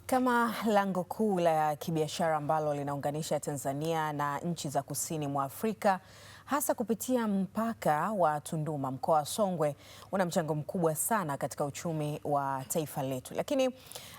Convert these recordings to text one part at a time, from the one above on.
Kama lango kuu la kibiashara ambalo linaunganisha Tanzania na nchi za kusini mwa Afrika, hasa kupitia mpaka wa Tunduma, mkoa wa Songwe una mchango mkubwa sana katika uchumi wa taifa letu. Lakini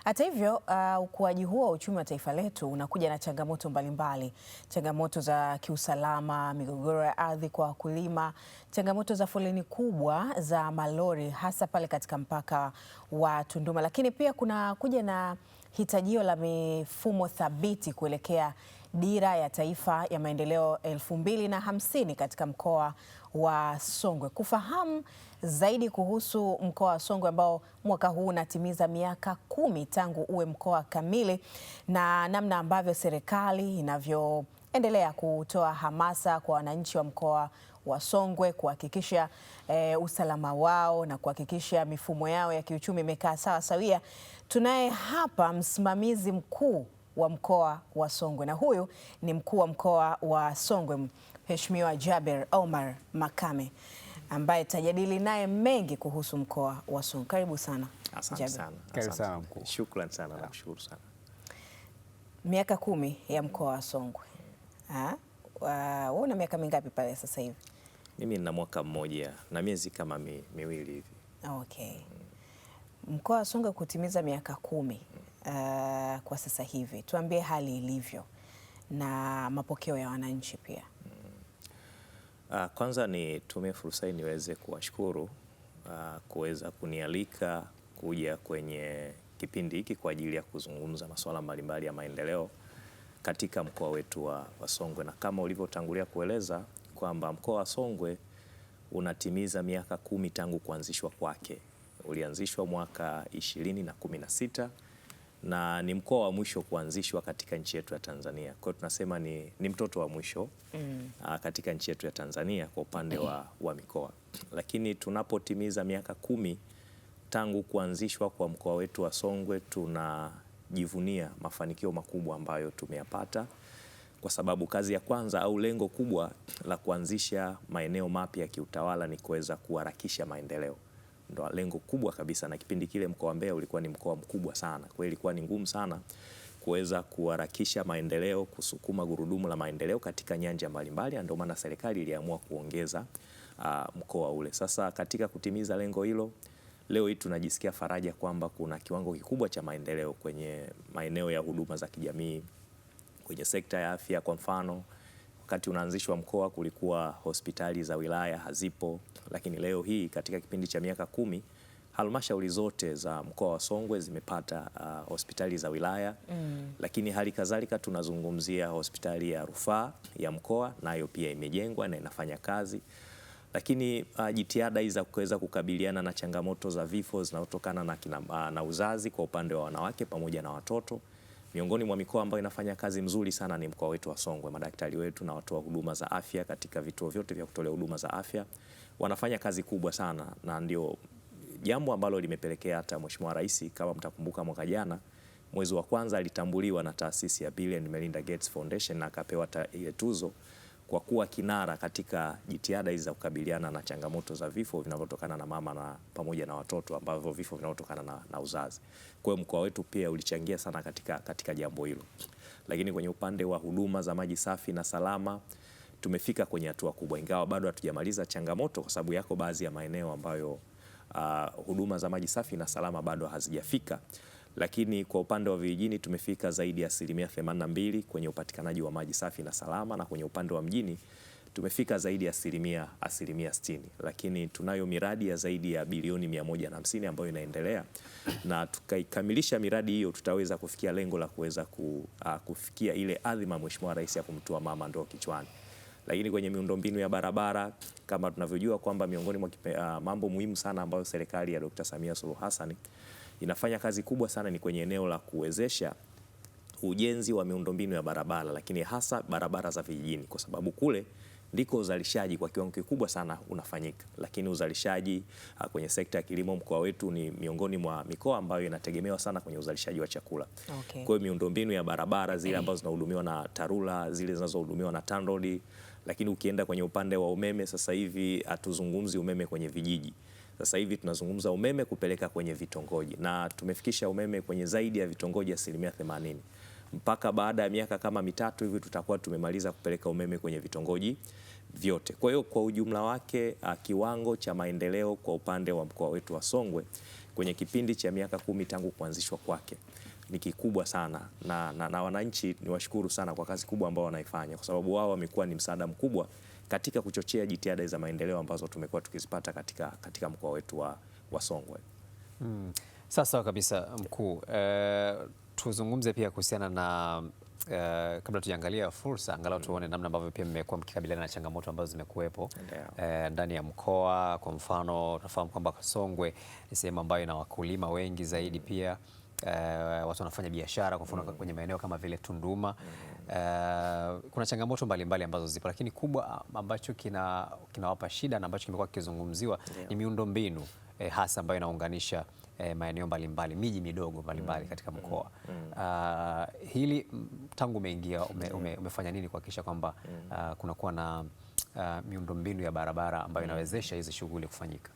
hata hivyo, ukuaji huo wa uchumi wa taifa letu unakuja na changamoto mbalimbali. Changamoto za kiusalama, migogoro ya ardhi kwa wakulima, changamoto za foleni kubwa za malori hasa pale katika mpaka wa Tunduma. Lakini pia kuna kuja na hitajio la mifumo thabiti kuelekea Dira ya Taifa ya Maendeleo 2050 katika mkoa wa Songwe. Kufahamu zaidi kuhusu mkoa wa Songwe ambao mwaka huu unatimiza miaka 10 tangu uwe mkoa kamili na namna ambavyo serikali inavyoendelea kutoa hamasa kwa wananchi wa mkoa wa Songwe kuhakikisha usalama wao na kuhakikisha mifumo yao ya kiuchumi imekaa sawa sawia. Tunaye hapa msimamizi mkuu wa mkoa wa Songwe na huyu ni mkuu wa mkoa wa Songwe Mheshimiwa Jaber Omar Makame ambaye tajadili naye mengi kuhusu mkoa wa Songwe. Karibu sana. Asante sana. Karibu sana mkuu. Shukrani sana na kushukuru sana. Miaka 10 ya mkoa wa Songwe. Wewe una miaka mingapi pale sasa hivi? Mimi nina mwaka mmoja na miezi kama miwili hivi. Okay. Mkoa wa Songwe kutimiza miaka 10 kwa sasa hivi, tuambie hali ilivyo na mapokeo ya wananchi pia. Kwanza nitumie fursa hii niweze kuwashukuru kuweza kunialika kuja kwenye kipindi hiki kwa ajili ya kuzungumza masuala mbalimbali ya maendeleo katika mkoa wetu wa Songwe, na kama ulivyotangulia kueleza kwamba mkoa wa Songwe unatimiza miaka 10 tangu kuanzishwa kwake. Ulianzishwa mwaka 2016 na ni mkoa wa mwisho kuanzishwa katika nchi yetu ya Tanzania. Kwa hiyo tunasema ni mtoto wa mwisho katika nchi yetu ya Tanzania kwa upande wa mikoa. Lakini tunapotimiza miaka 10 tangu kuanzishwa kwa mkoa wetu wa Songwe, tunajivunia mafanikio makubwa ambayo tumeyapata, kwa sababu kazi ya kwanza au lengo kubwa la kuanzisha maeneo mapya ya kiutawala ni kuweza kuharakisha maendeleo. Ndio lengo kubwa kabisa, na kipindi kile mkoa wa Mbeya ulikuwa ni mkoa mkubwa sana. Kwa hiyo ilikuwa ni ngumu sana kuweza kuharakisha maendeleo, kusukuma gurudumu la maendeleo katika nyanja mbalimbali, ndio maana serikali iliamua kuongeza mkoa ule. Sasa katika kutimiza lengo hilo, leo hii tunajisikia faraja kwamba kuna kiwango kikubwa cha maendeleo kwenye maeneo ya huduma za kijamii, kwenye sekta ya afya. Kwa mfano, wakati unaanzishwa mkoa kulikuwa hospitali za wilaya hazipo, lakini leo hii katika kipindi cha miaka 10 halmashauri zote za mkoa wa Songwe zimepata hospitali za wilaya. Lakini hali kadhalika tunazungumzia hospitali ya rufaa ya mkoa, nayo pia imejengwa na inafanya kazi. Lakini jitihada hizi za kuweza kukabiliana na changamoto za vifo zinazotokana na uzazi kwa upande wa wanawake pamoja na watoto, miongoni mwa mikoa ambayo inafanya kazi mzuri sana ni mkoa wetu wa Songwe. Madaktari wetu na watoa huduma za afya katika vituo vyote vya kutolea huduma za afya wanafanya kazi kubwa sana, na ndio jambo ambalo limepelekea hata Mheshimiwa Rais, kama mtakumbuka, mwaka jana mwezi wa kwanza alitambuliwa na taasisi ya Bill and Melinda Gates Foundation na akapewa ile tuzo kwa kuwa kinara katika jitihada hizi za kukabiliana na changamoto za vifo vinavyotokana na mama na pamoja na watoto, ambavyo vifo vinavyotokana na uzazi. Kwa hiyo mkoa wetu pia ulichangia sana katika jambo hilo. Lakini kwenye upande wa huduma za maji safi na salama tumefika kwenye hatua kubwa, ingawa bado hatujamaliza changamoto, kwa sababu yako baadhi ya maeneo ambayo huduma za maji safi na salama bado hazijafika. Lakini kwa upande wa vijijini tumefika zaidi ya 82% kwenye upatikanaji wa maji safi na salama, na kwenye upande wa mjini tumefika zaidi ya 60%. Lakini tunayo miradi ya zaidi ya bilioni 150 ambayo inaendelea, na tukaikamilisha miradi hiyo tutaweza kufikia lengo la kuweza kufikia ile adhima Mheshimiwa Rais ya kumtua mama ndoo kichwani. Lakini kwenye miundombinu ya barabara, kama tunavyojua kwamba miongoni mwa mambo muhimu sana ambayo serikali ya Dr. Samia Suluhu Hassan inafanya kazi kubwa sana ni kwenye eneo la kuwezesha ujenzi wa miundombinu ya barabara, lakini hasa barabara za vijijini, kwa sababu kule ndiko uzalishaji kwa kiwango kikubwa sana unafanyika. Lakini uzalishaji kwenye sekta ya kilimo, mkoa wetu ni miongoni mwa mikoa ambayo inategemewa sana kwenye uzalishaji wa chakula. Okay. Kwa hiyo miundombinu ya barabara zile ambazo zinahudumiwa na TARURA, zile zinazohudumiwa na TANROADS. Lakini ukienda kwenye upande wa umeme, sasa hivi hatuzungumzi umeme kwenye vijiji, Sasa hivi tunazungumza umeme kupeleka kwenye vitongoji, na tumefikisha umeme kwenye zaidi ya vitongoji 80%. Mpaka baada ya miaka kama mitatu hivi tutakuwa tumemaliza kupeleka umeme kwenye vitongoji vyote. Kwa hiyo kwa ujumla wake kiwango cha maendeleo kwa upande wa mkoa wetu wa Songwe kwenye kipindi cha miaka 10 tangu kuanzishwa kwake ni kikubwa sana, na wananchi ni washukuru sana kwa kazi kubwa ambao wanaifanya, kwa sababu wao wamekuwa ni msaada mkubwa katika kuchochea jitihada za maendeleo ambazo tumekuwa tukizipata katika mkoa wetu wa Songwe. Sawa kabisa mkuu. Tuzungumze pia kuhusiana na kabla tujaangalia fursa, angalau tuone namna ambavyo pia mmekuwa mkikabiliana na changamoto ambazo zimekuwepo ndani ya mkoa. Kwa mfano tunafahamu kwamba Songwe ni sehemu ambayo ina wakulima wengi zaidi, pia watu wanafanya biashara, kwa mfano kwenye maeneo kama vile Tunduma. Kuna changamoto mbalimbali ambazo zipo, lakini kubwa ambacho kinawapa shida na ambacho kimekuwa kikizungumziwa ni miundombinu hasa ambayo inaunganisha maeneo mbalimbali, miji midogo mbalimbali katika mkoa. Hili tangu umeingia umefanya nini kuhakikisha kwamba kunakuwa na miundombinu ya barabara ambayo inawezesha hizi shughuli kufanyika?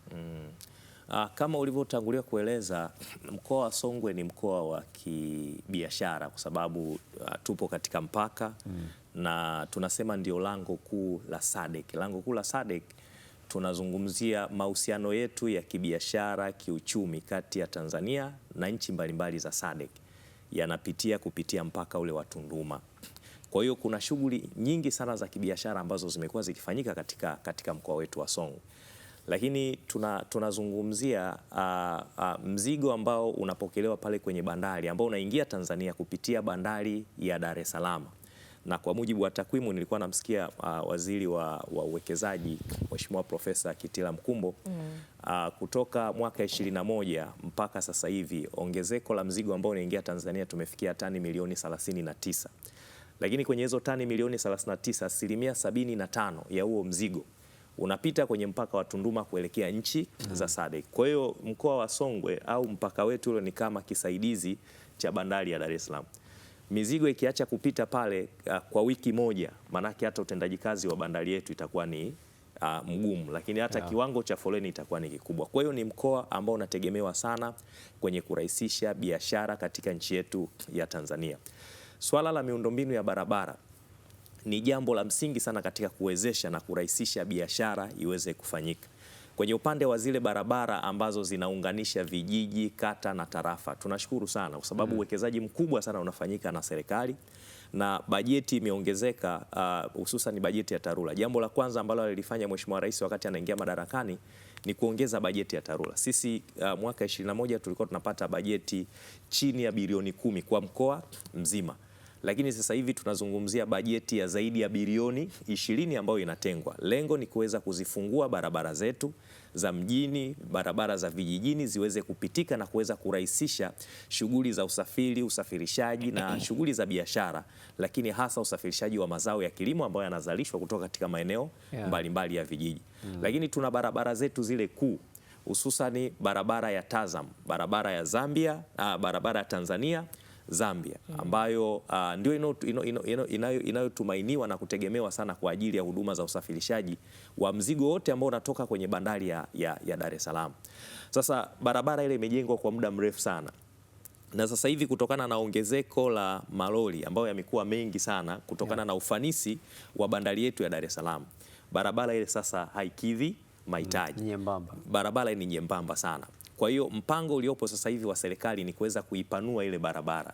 Kama ulivyotangulia kueleza, mkoa wa Songwe ni mkoa wa kibiashara kwa sababu tupo katika mpaka na tunasema ndio lango kuu la SADC. Lango kuu la SADC tunazungumzia mahusiano yetu ya kibiashara, kiuchumi kati ya Tanzania na nchi mbalimbali za SADC yanapitia kupitia mpaka ule wa Tunduma. Kwa hiyo kuna shughuli nyingi sana za kibiashara ambazo zimekuwa zikifanyika katika mkoa wetu wa Songwe. Lakini tunazungumzia mzigo ambao unapokelewa pale kwenye bandari ambao unaingia Tanzania kupitia bandari ya Dar es Salaam. Na kwa mujibu wa takwimu, nilikuwa namsikia waziri wa uwekezaji Mheshimiwa Profesa Kitila Mkumbo kutoka mwaka 21 mpaka sasa hivi ongezeko la mzigo ambao unaingia Tanzania tumefikia tani milioni 39. Lakini kwenye hizo tani milioni 39, 75% ya huo mzigo unapita kwenye mpaka wa Tunduma kuelekea nchi za SADC. Kwa hiyo mkoa wa Songwe au mpaka wetu ule ni kama kisaidizi cha bandari ya Dar es Salaam. Mizigo ikiacha kupita pale kwa wiki moja, manake hata utendaji kazi wa bandari yetu itakuwa ni mgumu, lakini hata kiwango cha foleni itakuwa ni kikubwa. Kwa hiyo ni mkoa ambao unategemewa sana kwenye kurahisisha biashara katika nchi yetu ya Tanzania. Swala la miundombinu ya barabara ni jambo la msingi sana katika kuwezesha na kurahisisha biashara iweze kufanyika. Kwenye upande wa zile barabara ambazo zinaunganisha vijiji, kata na tarafa, tunashukuru sana kwa sababu uwekezaji mkubwa sana unafanyika na serikali na bajeti imeongezeka, hususan bajeti ya TARURA. Jambo la kwanza ambalo alilifanya Mheshimiwa Rais wakati anaingia madarakani ni kuongeza bajeti ya TARURA. Sisi mwaka 21 tulikuwa tunapata bajeti chini ya bilioni 10 kwa mkoa mzima. Lakini sasa hivi tunazungumzia bajeti ya zaidi ya bilioni 20 ambayo inatengwa. Lengo ni kuweza kuzifungua barabara zetu za mjini, barabara za vijijini ziweze kupitika na kuweza kurahisisha shughuli za usafiri, usafirishaji na shughuli za biashara, lakini hasa usafirishaji wa mazao ya kilimo ambayo yanazalishwa kutoka katika maeneo mbalimbali ya vijiji. Lakini tuna barabara zetu zile kuu, hususani barabara ya Tazam, barabara ya Zambia, barabara ya Tanzania Zambia ambayo ndio inayotumainiwa na kutegemewa sana kwa ajili ya huduma za usafirishaji wa mzigo wote ambao unatoka kwenye bandari ya Dar es Salaam. Sasa barabara ile imejengwa kwa muda mrefu sana, na sasa hivi kutokana na ongezeko la malori ambayo yamekuwa mengi sana kutokana na ufanisi wa bandari yetu ya Dar es Salaam, barabara ile sasa haikidhi mahitaji. Barabara ni nyembamba sana. Kwa hiyo mpango uliopo sasa hivi wa serikali ni kuweza kuipanua ile barabara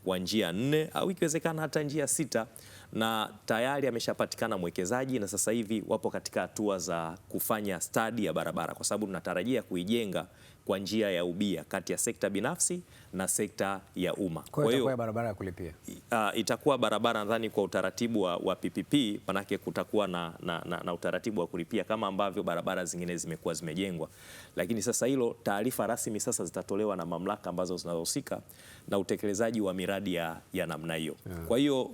kwa njia 4 au ikiwezekana hata njia 6, na tayari ameshapatikana mwekezaji na sasa hivi wapo katika hatua za kufanya stadi ya barabara, kwa sababu tunatarajia kuijenga kwa njia ya ubia kati ya sekta binafsi na sekta ya umma. Kwa hiyo barabara ya kulipia itakuwa barabara nadhani kwa utaratibu wa PPP, manake kutakuwa na utaratibu wa kulipia kama ambavyo barabara zingine zimekuwa zimejengwa. Lakini sasa hilo taarifa rasmi sasa zitatolewa na mamlaka ambazo zinazohusika na utekelezaji wa miradi ya namna hiyo. Kwa hiyo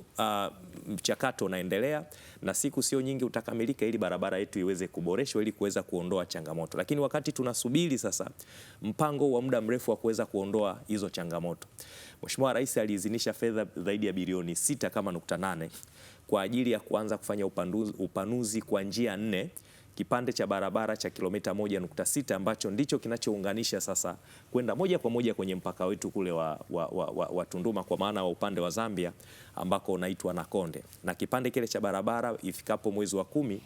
mchakato unaendelea na siku sio nyingi utakamilika ili barabara yetu iweze kuboreshwa ili kuweza kuondoa changamoto. Lakini wakati tunasubiri sasa mpango wa muda mrefu wa kuweza kuondoa hizo changamoto, Mheshimiwa Rais aliidhinisha fedha zaidi ya bilioni 6.8 kwa ajili ya kuanza kufanya upanuzi kwa njia 4 kipande cha barabara cha kilomita 1.6 ambacho ndicho kinachounganisha sasa kwenda moja kwa moja kwenye mpaka wetu kule wa Tunduma, kwa maana wa upande wa Zambia ambako unaitwa Nakonde, na kipande kile cha barabara ifikapo mwezi wa 10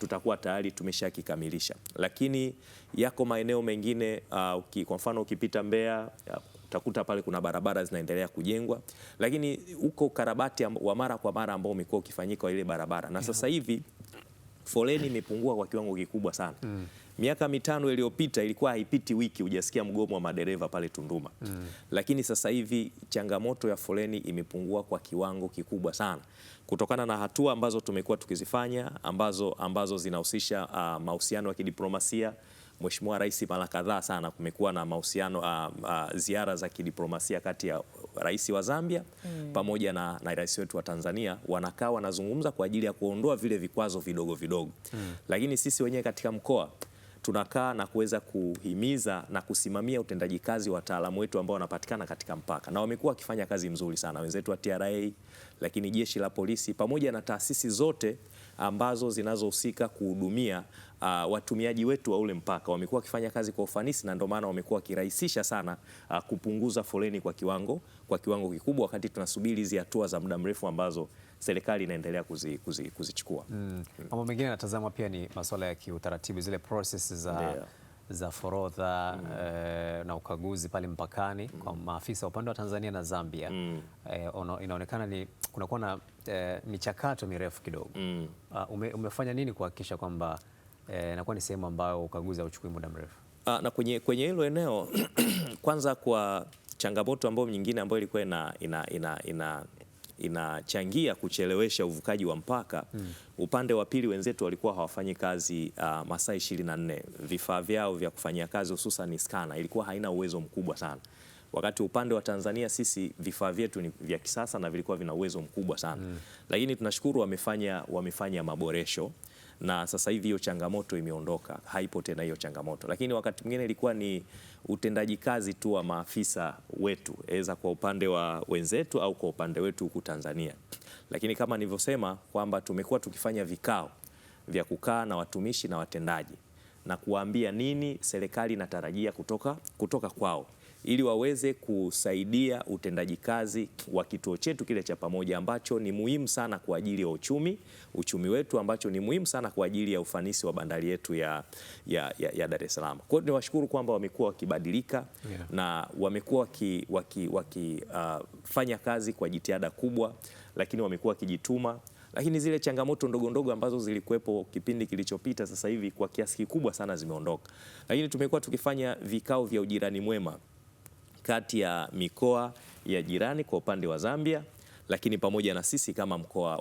tutakuwa tayari tumeshakikamilisha. Lakini yako maeneo mengine kwa mfano ukipita Mbeya utakuta pale kuna barabara zinaendelea kujengwa, lakini huko ukarabati wa mara kwa mara ambao umekuwa ukifanyika wa ile barabara, na sasa hivi foleni imepungua kwa kiwango kikubwa sana. Miaka 5 iliyopita ilikuwa haipiti wiki hujasikia mgomo wa madereva pale Tunduma. Lakini sasa hivi changamoto ya foleni imepungua kwa kiwango kikubwa sana kutokana na hatua ambazo tumekuwa tukizifanya ambazo zinahusisha mahusiano ya kidiplomasia. Mheshimiwa Rais mara kadhaa sana kumekuwa na mahusiano ziara za kidiplomasia kati ya Rais wa Zambia pamoja na Rais wetu wa Tanzania, wanakaa wanazungumza kwa ajili ya kuondoa vile vikwazo vidogo vidogo. Lakini sisi wenyewe katika mkoa tunakaa na kuweza kuhimiza na kusimamia utendaji kazi wa wataalamu wetu ambao wanapatikana katika mpaka, na wamekuwa wakifanya kazi nzuri sana, wenzetu wa TRA, lakini jeshi la polisi pamoja na taasisi zote ambazo zinazohusika kuhudumia watumiaji wetu wa ule mpaka wamekuwa wakifanya kazi kwa ufanisi, na ndio maana wamekuwa wakirahisisha sana kupunguza foleni kwa kiwango kikubwa, wakati tunasubiri hizi hatua za muda mrefu ambazo serikali inaendelea kuzichukua. Mambo mengine natazama pia ni masuala ya kiutaratibu, zile process za forodha na ukaguzi pale mpakani kwa maafisa upande wa Tanzania na Zambia. Inaonekana kunakuwa na michakato mirefu kidogo. Umefanya nini kuhakikisha kwamba inakuwa ni sehemu ambayo ukaguzi hauchukui muda mrefu? Na kwenye hilo eneo kwanza, kwa changamoto ambayo nyingine ambayo ilikuwa inachangia kuchelewesha uvukaji wa mpaka, upande wa pili wenzetu walikuwa hawafanyi kazi masaa 24. Vifaa vyao vya kufanyia kazi hususan skana ilikuwa haina uwezo mkubwa sana, wakati upande wa Tanzania sisi vifaa vyetu ni vya kisasa na vilikuwa vina uwezo mkubwa sana. Lakini tunashukuru wamefanya maboresho na sasa hivi hiyo changamoto imeondoka, haipo tena hiyo changamoto. Lakini wakati mwingine ilikuwa ni utendaji kazi tu wa maafisa wetu, eza kwa upande wa wenzetu au kwa upande wetu huku Tanzania. Lakini kama nilivyosema kwamba tumekuwa tukifanya vikao vya kukaa na watumishi na watendaji na kuwaambia nini serikali inatarajia kutoka kwao, ili waweze kusaidia utendaji kazi wa kituo chetu kile cha pamoja ambacho ni muhimu sana kwa ajili ya uchumi wetu, ambacho ni muhimu sana kwa ajili ya ufanisi wa bandari yetu ya Dar es Salaam. Kwa hiyo niwashukuru kwamba wamekuwa wakibadilika na wamekuwa wakifanya kazi kwa jitihada kubwa, lakini wamekuwa wakijituma. Lakini zile changamoto ndogo ndogo ambazo zilikuwepo kipindi kilichopita sasa hivi kwa kiasi kikubwa sana zimeondoka. Lakini tumekuwa tukifanya vikao vya ujirani mwema kati ya mikoa ya jirani kwa upande wa Zambia, lakini pamoja na sisi kama mkoa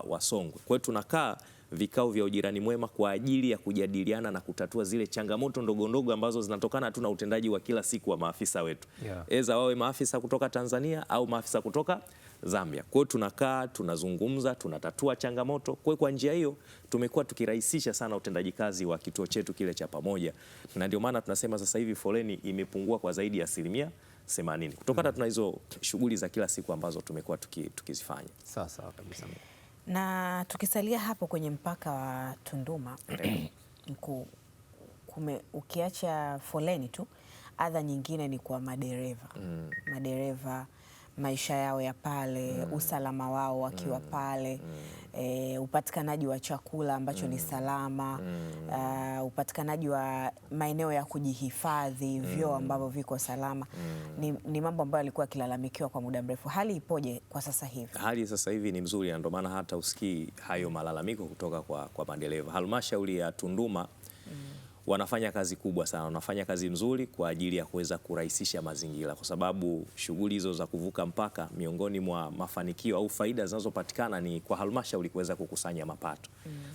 wa Songwe. Kwa hiyo tunakaa vikao vya ujirani mwema kwa ajili ya kujadiliana na kutatua zile changamoto ndogo ndogo ambazo zinatokana tu na utendaji wa kila siku wa maafisa wetu. Eza wawe maafisa kutoka Tanzania au maafisa kutoka Zambia. Kwa hiyo tunakaa, tunazungumza, tunatatua changamoto. Kwa hiyo kwa njia hiyo tumekuwa tukirahisisha sana utendaji kazi wa kituo chetu kile cha pamoja. Na ndio maana tunasema sasa hivi foleni imepungua kwa zaidi ya 80% kutokana tuna hizo shughuli za kila siku ambazo tumekuwa tukizifanya. Sawa kabisa. Na tukisalia hapo kwenye mpaka wa Tunduma mkuu, ukiacha foleni tu, adha nyingine ni kwa madereva. Madereva maisha yao ya pale, usalama wao wakiwa pale, upatikanaji wa chakula ambacho ni salama, upatikanaji wa maeneo ya kujihifadhi, vyoo ambavyo viko salama, ni mambo ambayo yalikuwa yakilalamikiwa kwa muda mrefu. Hali ipoje kwa sasa hivi? Hali sasa hivi ni mzuri, na ndio maana hata usikii hayo malalamiko kutoka kwa madereva. Halmashauri ya Tunduma wanafanya kazi kubwa sana, wanafanya kazi nzuri kwa ajili ya kuweza kurahisisha mazingira, kwa sababu shughuli hizo za kuvuka mpaka, miongoni mwa mafanikio au faida zinazopatikana ni kwa halmashauri kuweza kukusanya mapato.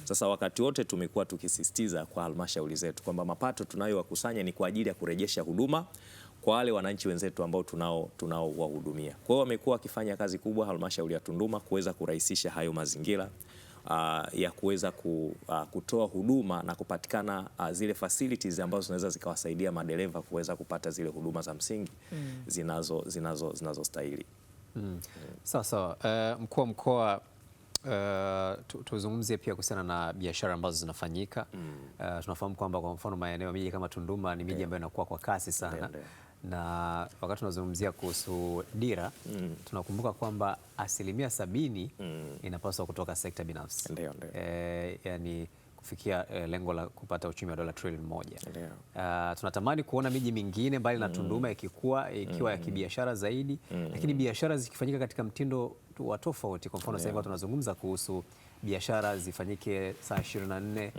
Sasa wakati wote tumekuwa tukisisitiza kwa halmashauri zetu kwamba mapato tunayowakusanya ni kwa ajili ya kurejesha huduma kwa wale wananchi wenzetu ambao tunaowahudumia. Kwa hiyo wamekuwa wakifanya kazi kubwa halmashauri ya Tunduma kuweza kurahisisha hayo mazingira ya kuweza kutoa huduma na kupatikana zile facilities ambazo zinaweza zikawasaidia madereva kuweza kupata zile huduma za msingi zinazostahili. Sawa. Mkuu wa mkoa, tuzungumzie pia kuhusiana na biashara ambazo zinafanyika. Tunafahamu kwamba kwa mfano maeneo miji kama Tunduma ni miji ambayo inakuwa kwa kasi sana. Na wakati tunazungumzia kuhusu dira tunakumbuka kwamba 70% inapaswa kutoka sekta binafsi. Yani kufikia lengo la kupata uchumi wa dola trilioni 1. Tunatamani kuona miji mingine mbali na Tunduma ikiwa ya kibiashara zaidi, lakini biashara zikifanyika katika mtindo wa tofauti. Kwa mfano sasa hivi tunazungumza kuhusu biashara zifanyike saa 24,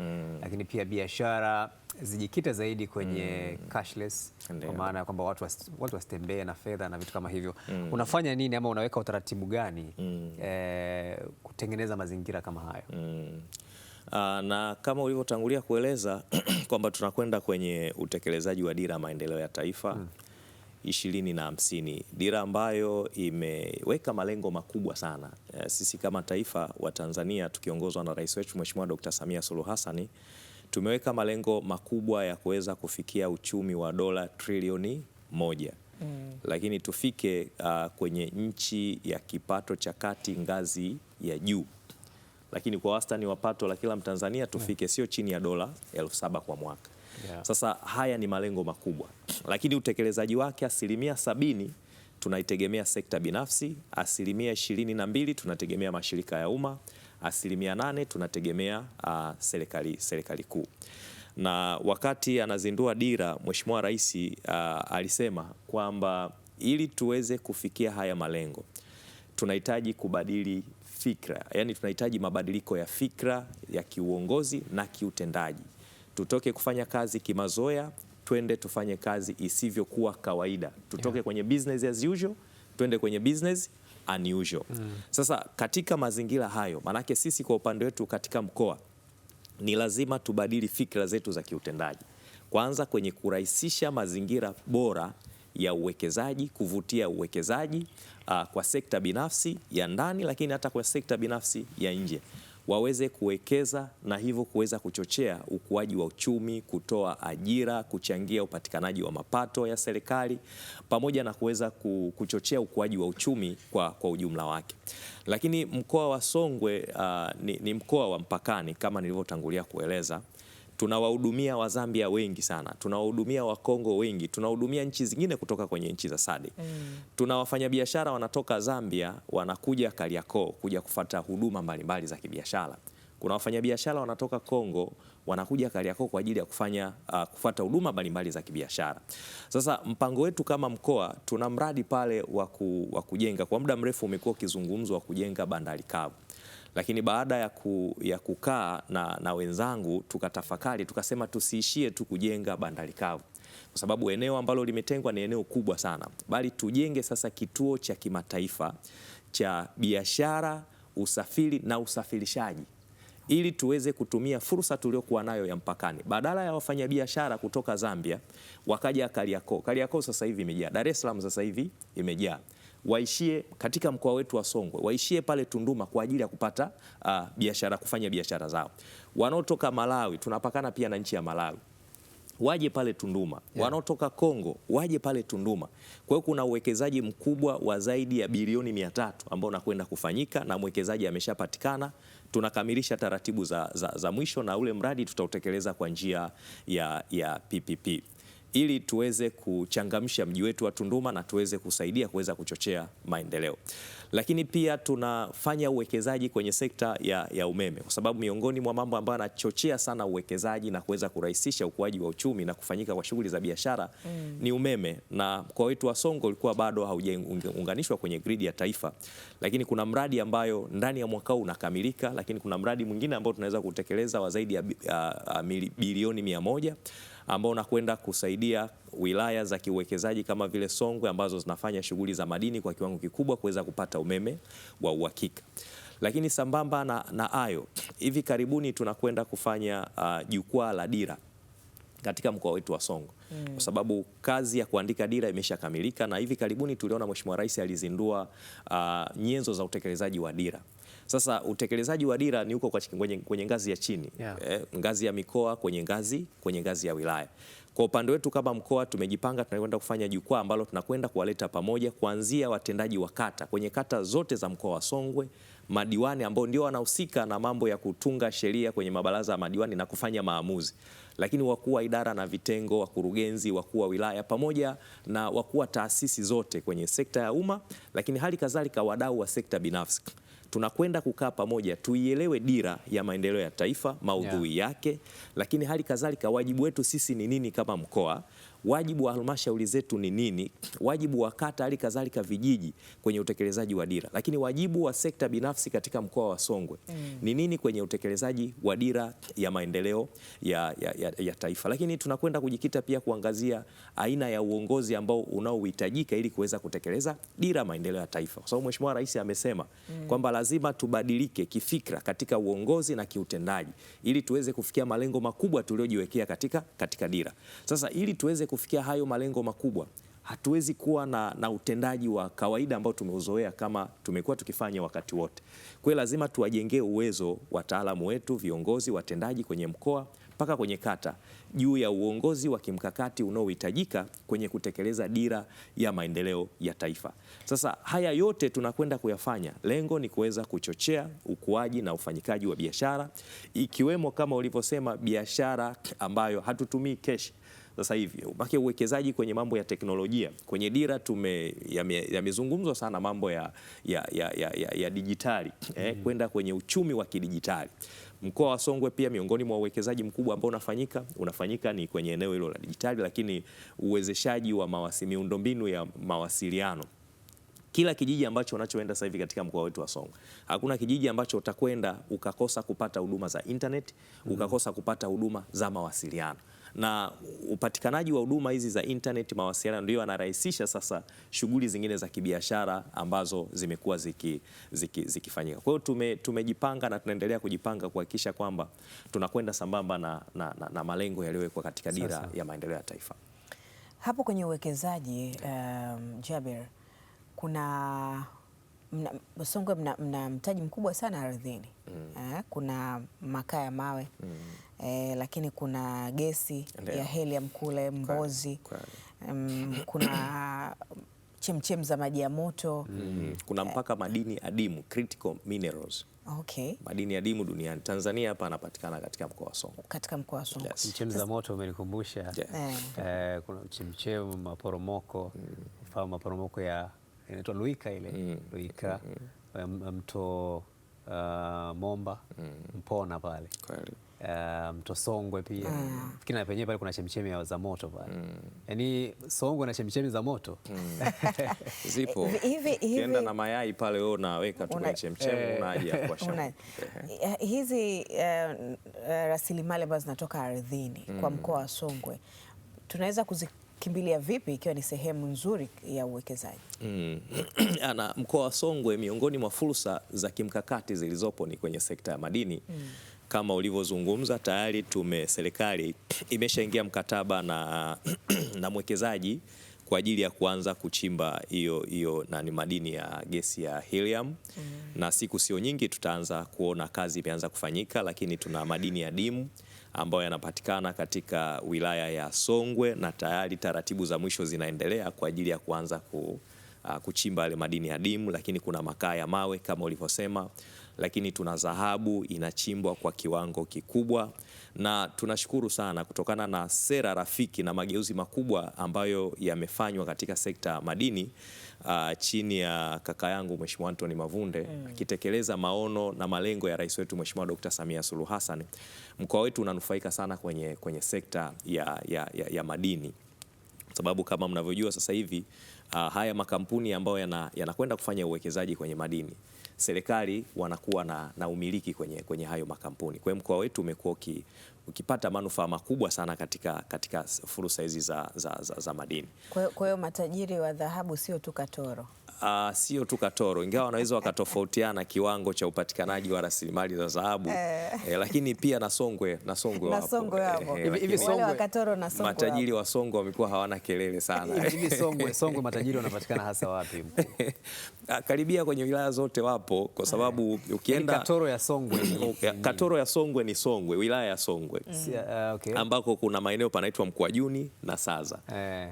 lakini pia biashara zijikite zaidi kwenye cashless, kwa maana ya kwamba watu wasitembee na fedha na vitu kama hivyo. Unafanya nini ama unaweka utaratibu gani kutengeneza mazingira kama hayo? Na kama ulivyotangulia kueleza kwamba tunakwenda kwenye utekelezaji wa dira ya maendeleo ya taifa 2050, dira ambayo imeweka malengo makubwa sana. Sisi kama taifa wa Tanzania tukiongozwa na rais wetu Mheshimiwa Dr. Samia Suluhu Hassan tumeweka malengo makubwa ya kuweza kufikia uchumi wa dola trilioni 1. Lakini tufike kwenye nchi ya kipato cha kati ngazi ya juu, lakini kwa wastani wa pato la kila Mtanzania tufike sio chini ya dola 7,000 kwa mwaka. Sasa haya ni malengo makubwa, lakini utekelezaji wake 70% tunaitegemea sekta binafsi, 22% tunategemea mashirika ya umma, 8% tunategemea serikali kuu. Na wakati anazindua dira, Mheshimiwa Rais alisema kwamba ili tuweze kufikia haya malengo tunahitaji kubadili fikra, yani tunahitaji mabadiliko ya fikra ya kiuongozi na kiutendaji. Tutoke kufanya kazi kimazoea, twende tufanye kazi isivyokuwa kawaida. Tutoke kwenye business as usual, twende kwenye business unusual. Sasa katika mazingira hayo, manake sisi kwa upande wetu katika mkoa ni lazima tubadili fikra zetu za kiutendaji. Kwanza kwenye kurahisisha mazingira bora ya uwekezaji, kuvutia uwekezaji kwa sekta binafsi ya ndani, lakini hata kwa sekta binafsi ya nje, waweze kuwekeza na hivyo kuweza kuchochea ukuaji wa uchumi, kutoa ajira, kuchangia upatikanaji wa mapato ya serikali, pamoja na kuweza kuchochea ukuaji wa uchumi kwa ujumla wake. Lakini mkoa wa Songwe ni mkoa wa mpakani kama nilivyotangulia kueleza. Tunawahudumia Wazambia wengi sana, tunawahudumia Wakongo wengi, tunahudumia nchi zingine kutoka kwenye nchi za SADC. Tuna wafanyabiashara wanatoka Zambia wanakuja Kariakoo kuja kufuata huduma mbalimbali za kibiashara. Kuna wafanyabiashara wanatoka Kongo wanakuja Kariakoo kwa ajili ya kufuata huduma mbalimbali za kibiashara. Sasa mpango wetu kama mkoa, tuna mradi pale wa kujenga, kwa muda mrefu umekuwa ukizungumzwa kujenga bandari kavu. Lakini baada ya kukaa na wenzangu tukatafakari, tukasema tusiishie tu kujenga bandari kavu, kwa sababu eneo ambalo limetengwa ni eneo kubwa sana, bali tujenge sasa kituo cha kimataifa cha biashara, usafiri na usafirishaji, ili tuweze kutumia fursa tuliokuwa nayo ya mpakani. Badala ya wafanyabiashara kutoka Zambia wakaja Kariakoo. Kariakoo sasa hivi imejaa, Dar es Salaam sasa hivi imejaa. Waishie katika mkoa wetu wa Songwe, waishie pale Tunduma kwa ajili ya kupata biashara, kufanya biashara zao. Wanaotoka Malawi, tunapakana pia na nchi ya Malawi, waje pale Tunduma. Wanaotoka Kongo waje pale Tunduma. Kwa hiyo kuna uwekezaji mkubwa wa zaidi ya bilioni 300 ambao unakwenda kufanyika, na mwekezaji ameshapatikana. Tunakamilisha taratibu za mwisho, na ule mradi tutautekeleza kwa njia ya PPP, ili tuweze kuchangamsha mji wetu wa Tunduma na tuweze kusaidia kuweza kuchochea maendeleo. Lakini pia tunafanya uwekezaji kwenye sekta ya umeme, kwa sababu miongoni mwa mambo ambayo yanachochea sana uwekezaji na kuweza kurahisisha ukuaji wa uchumi na kufanyika kwa shughuli za biashara ni umeme. Na mkoa wetu wa Songwe ulikuwa bado haujaunganishwa kwenye gridi ya taifa, lakini kuna mradi ambayo ndani ya mwaka huu unakamilika, lakini kuna mradi mwingine ambao tunaweza kutekeleza wa zaidi ya bilioni 100 ambao unakwenda kusaidia wilaya za kiuwekezaji kama vile Songwe ambazo zinafanya shughuli za madini kwa kiwango kikubwa kuweza kupata umeme wa uhakika. Lakini sambamba na hayo, hivi karibuni tunakwenda kufanya jukwaa la dira katika mkoa wetu wa Songwe, kwa sababu kazi ya kuandika dira imeshakamilika, na hivi karibuni tuliona Mheshimiwa Rais alizindua nyenzo za utekelezaji wa dira. Sasa utekelezaji wa dira ni huko kwenye ngazi ya chini, ngazi ya mikoa, kwenye ngazi ya wilaya. Kwa upande wetu kama mkoa tumejipanga, tunakwenda kufanya jukwaa ambalo tunakwenda kuwaleta pamoja kuanzia watendaji wa kata kwenye kata zote za mkoa wa Songwe madiwani ambao ndio wanahusika na mambo ya kutunga sheria kwenye mabaraza ya madiwani na kufanya maamuzi, lakini wakuu wa idara na vitengo, wakurugenzi, wakuu wa wilaya, pamoja na wakuu wa taasisi zote kwenye sekta ya umma, lakini hali kadhalika wadau wa sekta binafsi, tunakwenda kukaa pamoja tuielewe dira ya maendeleo ya taifa, maudhui yake, lakini hali kadhalika wajibu wetu sisi ni nini kama mkoa, wajibu wa halmashauri zetu ni nini, wajibu wa kata, hali kadhalika vijiji kwenye utekelezaji wa dira, lakini wajibu wa sekta binafsi katika mkoa wa Songwe ni nini kwenye utekelezaji wa dira ya maendeleo ya taifa. Lakini tunakwenda kujikita pia kuangazia aina ya uongozi ambao unaohitajika ili kuweza kutekeleza dira ya maendeleo ya taifa, kwa sababu Mheshimiwa Rais amesema kwamba lazima tubadilike kifikra katika uongozi na kiutendaji ili tuweze kufikia malengo makubwa tuliojiwekea katika dira. Sasa ili tuweze kufikia hayo malengo makubwa, hatuwezi kuwa na utendaji wa kawaida ambao tumeuzoea kama tumekuwa tukifanya wakati wote. Kwa hiyo lazima tuwajengee uwezo wataalamu wetu, viongozi, watendaji kwenye mkoa mpaka kwenye kata juu ya uongozi wa kimkakati unaohitajika kwenye kutekeleza dira ya maendeleo ya taifa. Sasa haya yote tunakwenda kuyafanya, lengo ni kuweza kuchochea ukuaji na ufanyikaji wa biashara, ikiwemo kama ulivyosema biashara ambayo hatutumii kesh. Sasa hivi baki uwekezaji kwenye mambo ya teknolojia kwenye dira yamezungumzwa sana mambo ya dijitali kwenda kwenye uchumi wa kidijitali. Mkoa wa Songwe pia miongoni mwa uwekezaji mkubwa ambao unafanyika ni kwenye eneo hilo la dijitali, lakini uwezeshaji wa miundombinu ya mawasiliano. Kila kijiji ambacho unachoenda sasa hivi katika mkoa wetu wa Songwe, hakuna kijiji ambacho utakwenda ukakosa kupata huduma za internet, ukakosa kupata huduma za mawasiliano. Na upatikanaji wa huduma hizi za internet, mawasiliano ndio yanarahisisha sasa shughuli zingine za kibiashara ambazo zimekuwa zikifanyika. Kwa hiyo tumejipanga na tunaendelea kujipanga kuhakikisha kwamba tunakwenda sambamba na malengo yaliyowekwa katika dira ya maendeleo ya taifa. Hapo kwenye uwekezaji Jaber, Songwe mna mtaji mkubwa sana ardhini. Kuna makaa ya mawe lakini kuna gesi ya helium kule Mbozi, kuna chemchem za maji ya moto, kuna mpaka madini adimu, critical minerals. Okay. Madini adimu duniani. Tanzania hapa anapatikana katika mkoa wa Songwe. Katika mkoa wa Songwe. Yes. Chemchem za moto umenikumbusha. Kuna chemchem maporomoko, mfano maporomoko inaitwa Luika ile. Luika, mto Momba, Mpona pale. Kweli. Mto Songwe pia. Fikiri na penyewe pale kuna chemchemi za moto pale. Yaani Songwe na chemchemi za moto. Zipo. Ukienda na mayai pale wewe unaweka tu kwenye chemchemi unaja kwa shamba. Hizi rasilimali ambazo zinatoka ardhini kwa mkoa wa Songwe tunaweza kuzikimbilia vipi ikiwa ni sehemu nzuri ya uwekezaji? Mkoa wa Songwe miongoni mwa fursa za kimkakati zilizopo ni kwenye sekta ya madini. Kama ulivyozungumza tayari serikali imeshaingia mkataba na mwekezaji kwa ajili ya kuanza kuchimba hiyo ni madini ya gesi ya helium. Na siku sio nyingi tutaanza kuona kazi imeanza kufanyika, lakini tuna madini ya dimu ambayo yanapatikana katika wilaya ya Songwe na tayari taratibu za mwisho zinaendelea kwa ajili ya kuanza kuchimba yale madini ya dimu, lakini kuna makaa ya mawe kama ulivyosema, lakini tuna dhahabu inachimbwa kwa kiwango kikubwa, na tunashukuru sana kutokana na sera rafiki na mageuzi makubwa ambayo yamefanywa katika sekta madini chini ya kaka yangu Mheshimiwa Anthony Mavunde akitekeleza maono na malengo ya rais wetu Mheshimiwa Dr. Samia Suluhu Hassan. Mkoa wetu unanufaika sana kwenye sekta ya madini, sababu kama mnavyojua sasa hivi haya makampuni ambayo yanakwenda kufanya uwekezaji kwenye madini, serikali wanakuwa na umiliki kwenye hayo makampuni. Kwa hiyo mkoa wetu umekuwa ukipata manufaa makubwa sana katika fursa hizi za madini. Kwa hiyo matajiri wa dhahabu sio tu Katoro. Sio tu Katoro, ingawa wanaweza wakatofautiana kiwango cha upatikanaji wa rasilimali za dhahabu lakini pia na Songwe wapo. Hivi Songwe wa Katoro na Songwe matajiri wa Songwe wamekuwa hawana kelele sana. Hivi Songwe matajiri wanapatikana hasa wapi mkuu? Karibia kwenye wilaya zote wapo, kwa sababu ukienda Katoro ya Songwe Katoro ya Songwe ni Songwe, wilaya ya Songwe ambako kuna maeneo panaitwa Mkwajuni na Saza.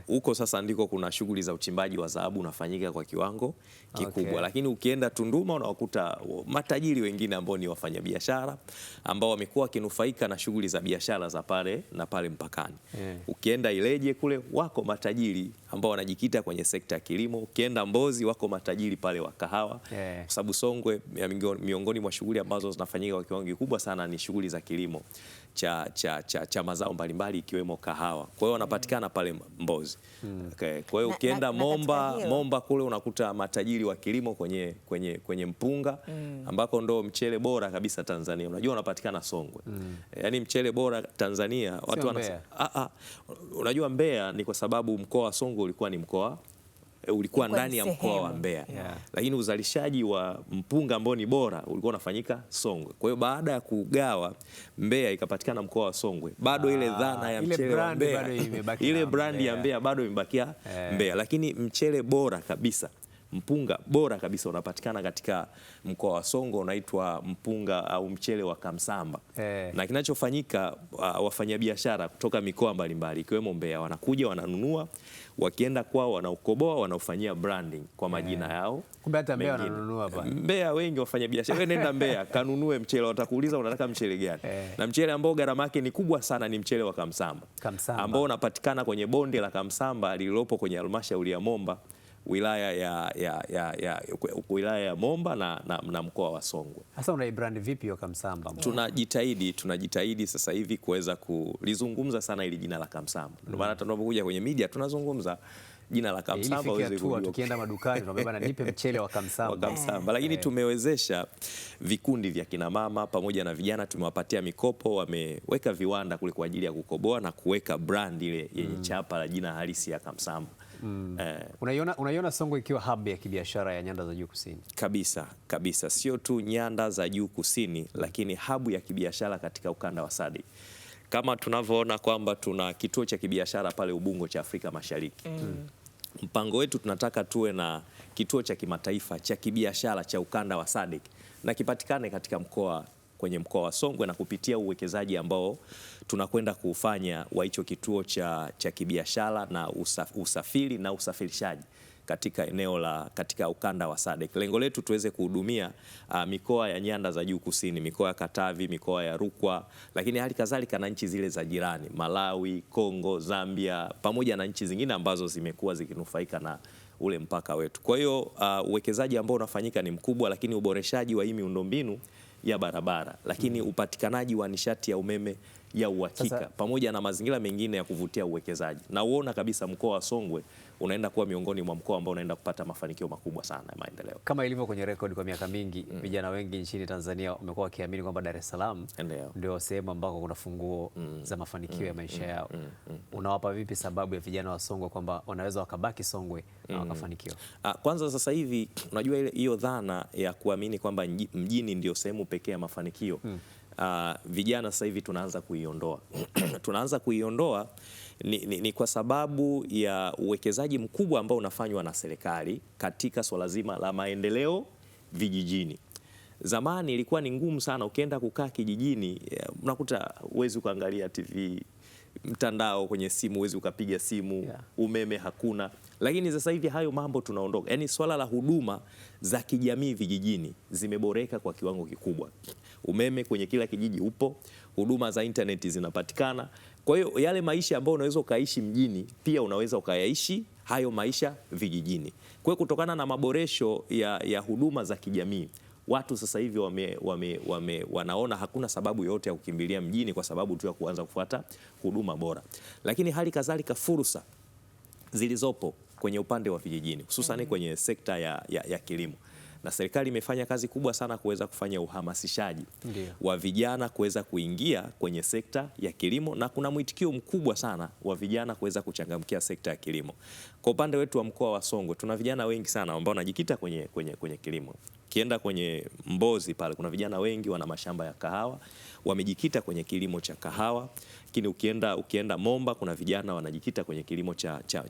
Huko sasa ndiko kuna shughuli za uchimbaji wa dhahabu unafanyika kwa kiwango kiwango kikubwa. Okay. Lakini ukienda Tunduma unawakuta matajiri wengine ambao ni wafanyabiashara ambao wamekuwa wakinufaika na shughuli za biashara za pale na pale mpakani. Ukienda Ileje kule wako matajiri ambao wanajikita kwenye sekta ya kilimo. Ukienda Mbozi wako matajiri pale wa kahawa. Kwa sababu Songwe miongoni mwa shughuli ambazo zinafanyika kwa kiwango kikubwa sana ni shughuli za kilimo cha mazao mbalimbali ikiwemo kahawa. Kwa hiyo wanapatikana pale Mbozi. Okay. Kwa hiyo ukienda Momba kule unakuta matajiri wa kilimo kwenye mpunga ambako ndo mchele bora kabisa Tanzania. Unajua unapatikana Songwe. Yaani mchele bora Tanzania watu unajua Mbeya ni kwa sababu mkoa wa Songwe ulikuwa ndani ya mkoa wa Mbeya. Lakini uzalishaji wa mpunga ambao ni bora ulikuwa unafanyika Songwe. Kwa hiyo baada ya kugawa Mbeya ikapatikana mkoa wa Songwe, bado ile dhana ya mchele wa Mbeya, ile brandi ya Mbeya bado imebakia Mbeya. Lakini mchele bora kabisa, mpunga bora kabisa unapatikana katika mkoa wa Songwe, unaitwa mpunga au mchele wa Kamsamba. Na kinachofanyika, wafanyabiashara kutoka mikoa mbalimbali ikiwemo Mbeya wanakuja wananunua, wakienda kwao wanaukoboa, wanaufanyia branding kwa majina yao. Kumbe hata Mbeya wananunua bwana. Mbeya wengi wafanyabiashara. Wewe nenda Mbeya kanunue mchele, watakuuliza unataka mchele gani? Na mchele ambao gharama yake ni kubwa sana ni mchele wa Kamsamba. Ambao unapatikana kwenye bonde la Kamsamba lililopo kwenye halmashauri ya Momba, wilaya ya Momba na mkoa wa Songwe. Sasa unaibrand vipi hiyo Kamsamba? Tunajitahidi sasa hivi kuweza kulizungumza sana hili jina la Kamsamba. Ndio maana tunapokuja kwenye media tunazungumza jina la Kamsamba uweze kujua. Tukienda madukani tunabeba na nipe mchele wa Kamsamba. Lakini tumewezesha vikundi vya kina mama pamoja na vijana, tumewapatia mikopo, wameweka viwanda kule kwa ajili ya kukoboa na kuweka brand ile yenye chapa la jina halisi ya Kamsamba. Unaiona Songwe ikiwa hub ya kibiashara ya nyanda za juu kusini? Kabisa. Sio tu nyanda za juu kusini, lakini hub ya kibiashara katika ukanda wa SADC. Kama tunavyoona kwamba tuna kituo cha kibiashara pale Ubungo cha Afrika Mashariki. Mpango wetu tunataka tuwe na kituo cha kimataifa cha kibiashara cha ukanda wa SADC na kipatikane katika kwenye mkoa wa Songwe, na kupitia uwekezaji ambao tunakwenda kufanya wa hicho kituo cha kibiashara na usafiri na usafirishaji katika ukanda wa SADC. Lengo letu tuweze kuhudumia mikoa ya nyanda za juu kusini, mikoa ya Katavi, mikoa ya Rukwa, lakini hali kadhalika na nchi zile za jirani, Malawi, Kongo, Zambia, pamoja na nchi zingine ambazo zimekuwa zikinufaika na ule mpaka wetu. Kwa hiyo uwekezaji ambao unafanyika ni mkubwa, lakini uboreshaji wa hii miundombinu ya barabara, lakini upatikanaji wa nishati ya umeme ya uhakika pamoja na mazingira mengine ya kuvutia uwekezaji. Na uona kabisa mkoa wa Songwe unaenda kuwa miongoni mwa mkoa ambao unaenda kupata mafanikio makubwa sana ya maendeleo. Kama ilivyo kwenye rekodi kwa miaka mingi, vijana wengi nchini Tanzania wamekuwa wakiamini kwamba Dar es Salaam ndio sehemu ambako kuna funguo za mafanikio ya maisha yao. Unawapa vipi sababu ya vijana wa Songwe kwamba wanaweza wakabaki Songwe na wakafanikiwa? Kwanza sasa hivi unajua hiyo dhana ya kuamini kwamba mjini ndio sehemu pekee ya mafanikio. Vijana sasa hivi tunaanza kuiondoa ni kwa sababu ya uwekezaji mkubwa ambao unafanywa na serikali katika swala zima la maendeleo vijijini. Zamani ilikuwa ni ngumu sana, ukienda kukaa kijijini unakuta huwezi kuangalia TV, mtandao kwenye simu huwezi ukapiga simu, umeme hakuna. Lakini sasa hivi hayo mambo tunaondoka. Yaani swala la huduma za kijamii vijijini zimeboreka kwa kiwango kikubwa. Umeme kwenye kila kijiji upo, huduma za internet zinapatikana. Kwa hiyo yale maisha ambayo unaweza ukaishi mjini pia unaweza ukayaishi hayo maisha vijijini. Kwa hiyo kutokana na maboresho ya huduma za kijamii, watu sasa hivi wanaona hakuna sababu yoyote ya kukimbilia mjini kwa sababu tu ya kuanza kufuata huduma bora. Lakini hali kadhalika fursa zilizopo kwenye upande wa vijijini hususan kwenye sekta ya kilimo, na serikali imefanya kazi kubwa sana kuweza kufanya uhamasishaji wa vijana kuweza kuingia kwenye sekta ya kilimo, na kuna mwitikio mkubwa sana wa vijana kuweza kuchangamkia sekta ya kilimo. Kwa upande wetu wa mkoa wa Songwe tuna vijana wengi sana ambao wanajikita kwenye kilimo. Kienda kwenye Mbozi pale kuna vijana wengi wana mashamba ya kahawa, wamejikita kwenye kilimo cha kahawa. Lakini ukienda Momba kuna vijana wanajikita kwenye kilimo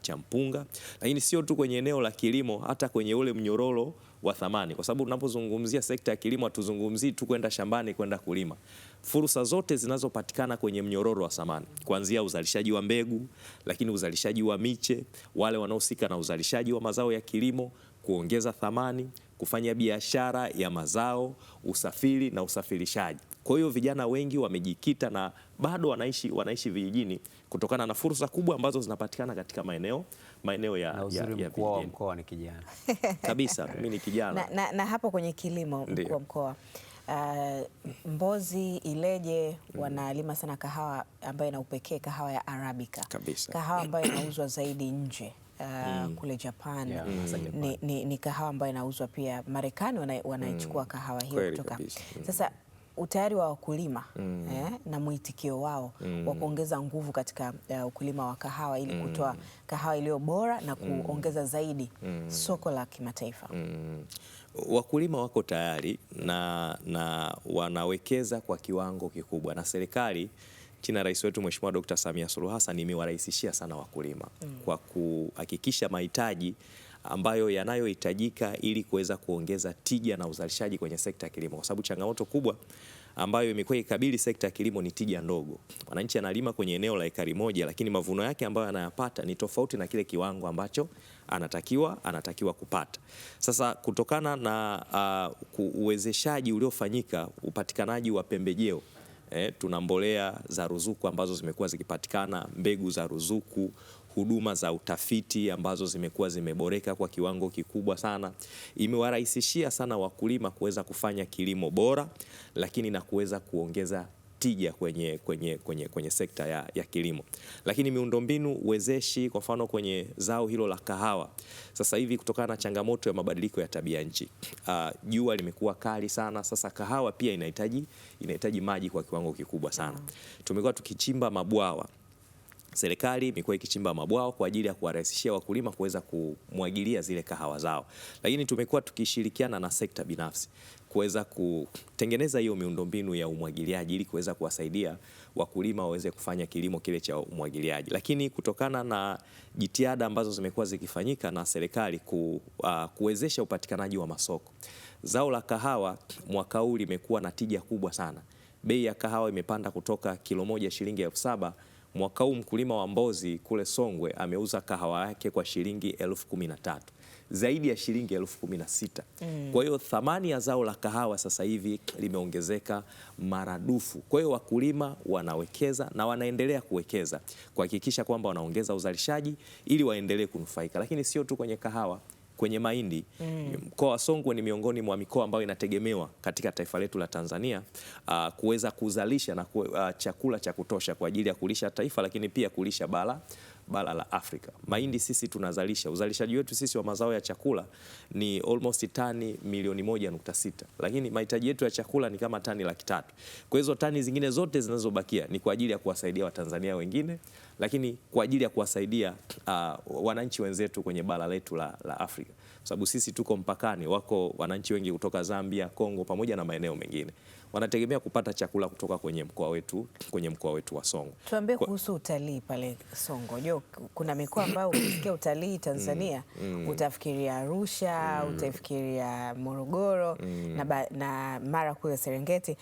cha mpunga. Lakini sio tu kwenye eneo la kilimo, hata kwenye ule mnyororo wa thamani, kwa sababu tunapozungumzia sekta ya kilimo hatuzungumzii tu kwenda shambani kwenda kulima. Fursa zote zinazopatikana kwenye mnyororo wa thamani, kuanzia uzalishaji wa mbegu, lakini uzalishaji wa miche, wale wanaohusika na uzalishaji wa mazao ya kilimo, kuongeza thamani, kufanya biashara ya mazao, usafiri na usafirishaji. Kwa hiyo vijana wengi wamejikita na bado wanaishi vijijini kutokana na fursa kubwa ambazo zinapatikana katika maeneo ya vijijini. Mkoa ni kijana kabisa, mimi ni kijana na hapo kwenye kilimo, mkuu wa mkoa, Mbozi, Ileje wanalima sana kahawa ambayo ina upekee, kahawa ya Arabica kabisa, kahawa ambayo inauzwa zaidi nje. Kule Japan, ni kahawa ambayo inauzwa pia Marekani, wanaichukua kahawa hiyo kutoka. Sasa utayari wa wakulima na mwitikio wao wa kuongeza nguvu katika ukulima wa kahawa ili kutoa kahawa iliyo bora na kuongeza zaidi soko la kimataifa. Wakulima wako tayari na wanawekeza kwa kiwango kikubwa, na serikali chini ya rais wetu Mheshimiwa Dr. Samia Suluhu Hassan imewarahisishia sana wakulima kwa kuhakikisha mahitaji ambayo yanayohitajika ili kuweza kuongeza tija na uzalishaji kwenye sekta ya kilimo, kwa sababu changamoto kubwa ambayo imekuwa ikabili sekta ya kilimo ni tija ndogo. Wananchi analima kwenye eneo la ekari moja, lakini mavuno yake ambayo anayapata ni tofauti na kile kiwango ambacho anatakiwa kupata. Sasa kutokana na uwezeshaji uliofanyika, upatikanaji wa pembejeo, tuna mbolea za ruzuku ambazo zimekuwa zikipatikana, mbegu za ruzuku, huduma za utafiti ambazo zimekuwa zimeboreka kwa kiwango kikubwa sana, imewarahisishia sana wakulima kuweza kufanya kilimo bora, lakini na kuweza kuongeza tija kwenye sekta ya kilimo. Lakini miundombinu wezeshi, kwa mfano kwenye zao hilo la kahawa, sasa hivi kutokana na changamoto ya mabadiliko ya tabia nchi, jua limekuwa kali sana. Sasa kahawa pia inahitaji maji kwa kiwango kikubwa sana. Tumekuwa tukichimba mabwawa, serikali imekuwa ikichimba mabwawa kwa ajili ya kuwarahisishia wakulima kuweza kumwagilia zile kahawa zao, lakini tumekuwa tukishirikiana na sekta binafsi kuweza kutengeneza hiyo miundombinu ya umwagiliaji ili kuweza kuwasaidia wakulima waweze kufanya kilimo kile cha umwagiliaji. Lakini kutokana na jitihada ambazo zimekuwa zikifanyika na serikali kuwezesha upatikanaji wa masoko, zao la kahawa mwaka huu limekuwa na tija kubwa sana. Bei ya kahawa imepanda kutoka kilo moja shilingi 7,000. Mwaka huu mkulima wa Mbozi kule Songwe ameuza kahawa yake kwa shilingi 13,000, zaidi ya shilingi 16,000. Kwa hiyo thamani ya zao la kahawa sasa hivi limeongezeka maradufu. Kwa hiyo wakulima wanawekeza na wanaendelea kuwekeza kuhakikisha kwamba wanaongeza uzalishaji ili waendelee kunufaika, lakini sio tu kwenye kahawa, kwenye mahindi. Mkoa wa Songwe ni miongoni mwa mikoa ambayo inategemewa katika taifa letu la Tanzania kuweza kuzalisha na chakula cha kutosha kwa ajili ya kulisha taifa, lakini pia kulisha bara la Afrika. Mahindi sisi tunazalisha, uzalishaji wetu sisi wa mazao ya chakula ni almost tani milioni 1.6, lakini mahitaji yetu ya chakula ni kama tani 300,000. Kwa hizo tani zingine zote zinazobakia ni kwa ajili ya kuwasaidia Watanzania wengine, lakini kwa ajili ya kuwasaidia wananchi wenzetu kwenye bara letu la Afrika, sababu sisi tuko mpakani. Wako wananchi wengi kutoka Zambia, Kongo pamoja na maeneo mengine, wanategemea kupata chakula kutoka kwenye mkoa wetu wa Songwe. Tuambie kuhusu utalii pale Songwe. Jo, kuna mikoa ambayo ukisikia utalii Tanzania utafikiria Arusha, utafikiria Morogoro na Mara kule Serengeti.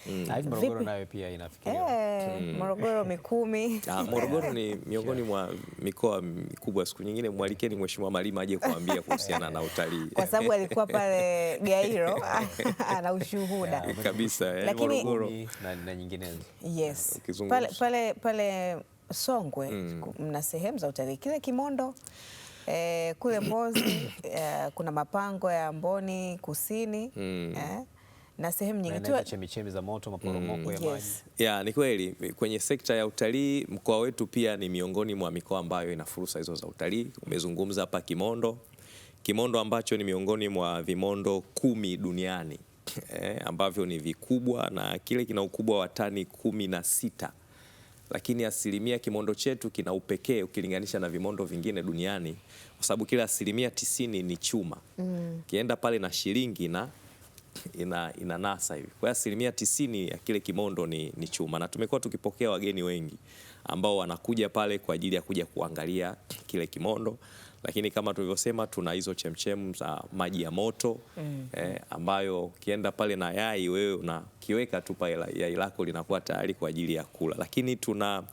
Morogoro nayo pia inafikiria. Morogoro Mikumi. Morogoro ni miongoni mwa mikoa mikubwa. Siku nyingine mwalikeni Mheshimiwa Malima aje kuambia kuhusiana na utalii. Kwa sababu alikuwa pale Gairo ana ushuhuda. Kabisa, Morogoro na nyinginezo. Yes. Pale Songwe mna sehemu za utalii, kile Kimondo, kule Mbozi kuna mapango ya Amboni Kusini, na sehemu nyingine chemichemi za moto, maporomoko ya maji. Ni kweli kwenye sekta ya utalii mkoa wetu pia ni miongoni mwa mikoa ambayo ina fursa hizo za utalii. Umezungumza hapa Kimondo ambacho ni miongoni mwa vimondo 10 duniani ambavyo ni vikubwa, na kile kina ukubwa wa tani 16, lakini asilimia Kimondo chetu kina upekee ukilinganisha na vimondo vingine duniani kwa sababu kila 90% ni chuma. Kienda pale na shilingi na inanasa hivi. Kwa hiyo 90% ya kile kimondo ni chuma, na tumekuwa tukipokea wageni wengi ambao wanakuja pale kwa ajili ya kuja kuangalia kile kimondo. Lakini kama tulivyosema, tuna hizo chemchem za maji ya moto ambayo ukienda pale na yai wewe unakiweka tu pale, yai lako linakuwa tayari kwa ajili ya kula. Lakini tuna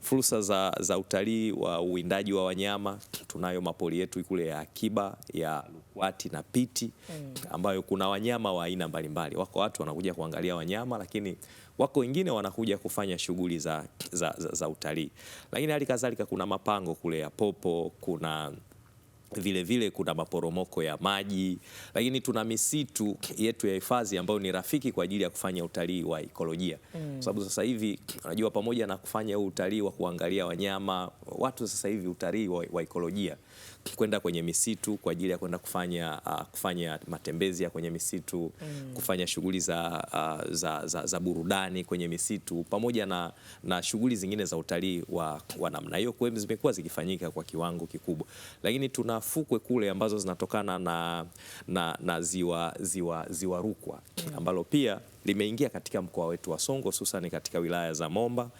fursa za utalii wa uwindaji wa wanyama. Tunayo mapori yetu kule ya akiba ya Kwati na Piti ambayo kuna wanyama wa aina mbalimbali. Wako watu wanakuja kuangalia wanyama, lakini wako wengine wanakuja kufanya shughuli za utalii. Lakini hali kadhalika kuna mapango kule ya popo, kuna vile kuna maporomoko ya maji, lakini tuna misitu yetu ya hifadhi ambayo ni rafiki kwa ajili ya kufanya utalii wa ekolojia. Sababu sasa hivi unajua, pamoja na kufanya utalii wa kuangalia wanyama, watu sasa hivi utalii wa ekolojia, kwenda kwenye misitu kwa ajili ya kwenda kufanya matembezi ya kwenye misitu, kufanya shughuli za burudani kwenye misitu, pamoja na shughuli zingine za utalii wa namna hiyo, kwa hiyo zimekuwa zikifanyika kwa kiwango kikubwa. Lakini tuna fukwe kule ambazo zinatokana na ziwa Rukwa ambalo pia limeingia katika mkoa wetu wa Songwe, hususan katika wilaya za Momba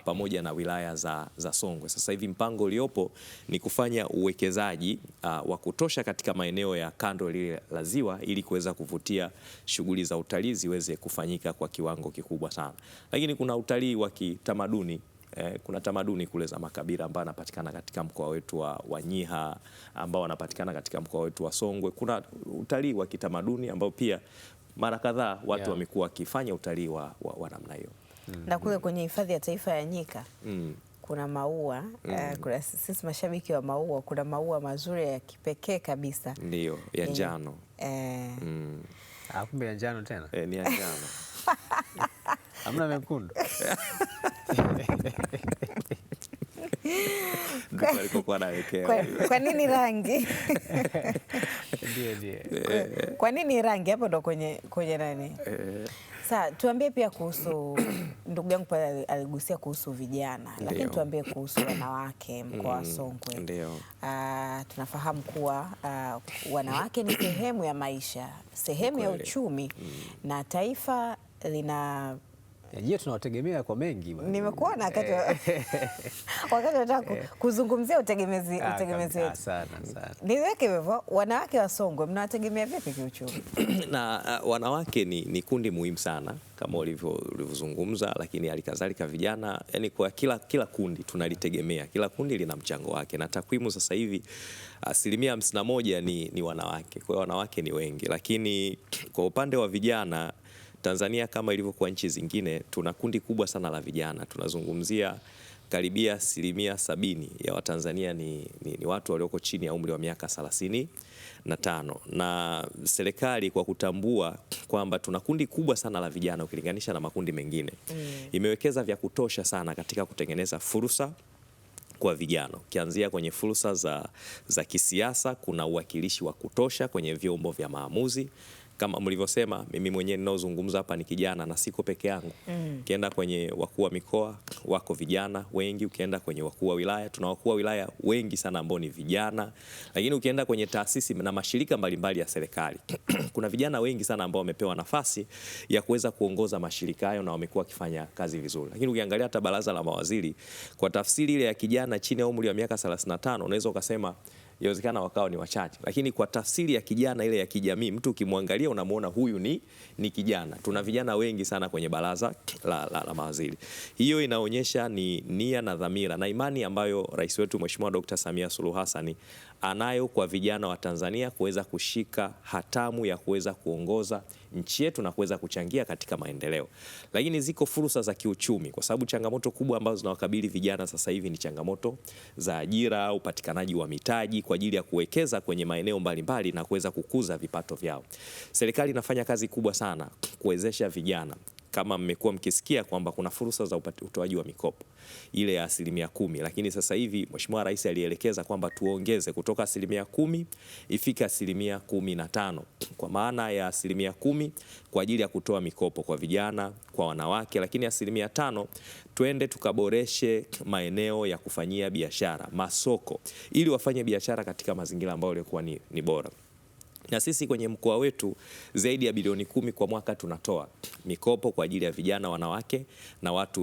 pamoja na wilaya za Songwe. Sasa hivi mpango uliopo ni kufanya uwekezaji wa kutosha katika maeneo ya kando lile la ziwa ili kuweza kuvutia shughuli za utalii ziweze kufanyika kwa kiwango kikubwa sana. Lakini kuna utalii wa kitamaduni. Kuna tamaduni kule za makabila ambao yanapatikana katika mkoa wetu wa Nyiha, ambao wanapatikana katika mkoa wetu wa Songwe. Kuna utalii wa kitamaduni ambao pia mara kadhaa watu wamekuwa wakifanya utalii wa namna hiyo. Na kule kwenye hifadhi ya taifa ya Nyika kuna maua kuna sisi mashabiki wa maua, kuna maua mazuri ya kipekee kabisa, ndio ya njano. Kumbe ya njano tena? Ni ya njano. Hamna mekundu? Kwa nini rangi? Kwa nini rangi? Hapo ndo kwenye nani? Sasa tuambie pia kuhusu, ndugu yangu pale aligusia kuhusu vijana, lakini tuambie kuhusu wanawake mkoa wa Songwe. Ndio. Tunafahamu kuwa wanawake ni sehemu ya maisha, sehemu ya uchumi na taifa lina tunawategemea kwa mengi. Nimekuona wakati nataka kuzungumzia utegemezi wetu. Sana. Niweke hivyo, wanawake wa Songwe mnawategemea vipi kiuchumi? Na wanawake ni kundi muhimu sana kama ulivyozungumza, lakini halikadhalika vijana, yani kwa kila kundi tunalitegemea, kila kundi lina mchango wake, na takwimu sasa hivi 51% ni wanawake. Kwa hiyo wanawake ni wengi, lakini kwa upande wa vijana Tanzania kama ilivyokuwa nchi zingine, tuna kundi kubwa sana la vijana. Tunazungumzia karibia 70% ya Watanzania ni watu walioko chini ya umri wa miaka 35, na serikali kwa kutambua kwamba tuna kundi kubwa sana la vijana ukilinganisha na makundi mengine, imewekeza vya kutosha sana katika kutengeneza fursa kwa vijana. Ukianzia kwenye fursa za kisiasa, kuna uwakilishi wa kutosha kwenye vyombo vya maamuzi. Kama mlivyosema, mimi mwenyewe ninaozungumza hapa ni kijana na siko peke yangu. Ukienda kwenye wakuu wa mikoa wako vijana wengi, ukienda kwenye wakuu wa wilaya, tuna wakuu wa wilaya wengi sana ambao ni vijana. Lakini ukienda kwenye taasisi na mashirika mbalimbali ya serikali kuna vijana wengi sana ambao wamepewa nafasi ya kuweza kuongoza mashirika hayo na wamekuwa wakifanya kazi vizuri. Lakini ukiangalia hata baraza la mawaziri, kwa tafsiri ile ya kijana chini ya umri wa miaka 35, unaweza ukasema yawezekana wakawa ni wachache, lakini kwa tafsiri ya kijana ile ya kijamii, mtu ukimwangalia unamuona huyu ni kijana. Tuna vijana wengi sana kwenye baraza la mawaziri. Hiyo inaonyesha ni nia na dhamira na imani ambayo rais wetu Mheshimiwa Dr. Samia Suluhu Hassan anayo kwa vijana wa Tanzania kuweza kushika hatamu ya kuweza kuongoza nchi yetu na kuweza kuchangia katika maendeleo. Lakini ziko fursa za kiuchumi, kwa sababu changamoto kubwa ambazo zinawakabili vijana sasa hivi ni changamoto za ajira, upatikanaji wa mitaji kwa ajili ya kuwekeza kwenye maeneo mbalimbali na kuweza kukuza vipato vyao. Serikali inafanya kazi kubwa sana kuwezesha vijana. Kama mmekuwa mkisikia kwamba kuna fursa za utoaji wa mikopo ile ya 10%, lakini sasa hivi Mheshimiwa Rais alielekeza kwamba tuongeze kutoka 10% ifike 15%, kwa maana ya 10% kwa ajili ya kutoa mikopo kwa vijana, kwa wanawake, lakini 5% twende tukaboreshe maeneo ya kufanyia biashara, masoko, ili wafanye biashara katika mazingira ambayo yalikuwa ni bora. Na sisi kwenye mkoa wetu zaidi ya bilioni 10 kwa mwaka tunatoa mikopo kwa ajili ya vijana, wanawake na watu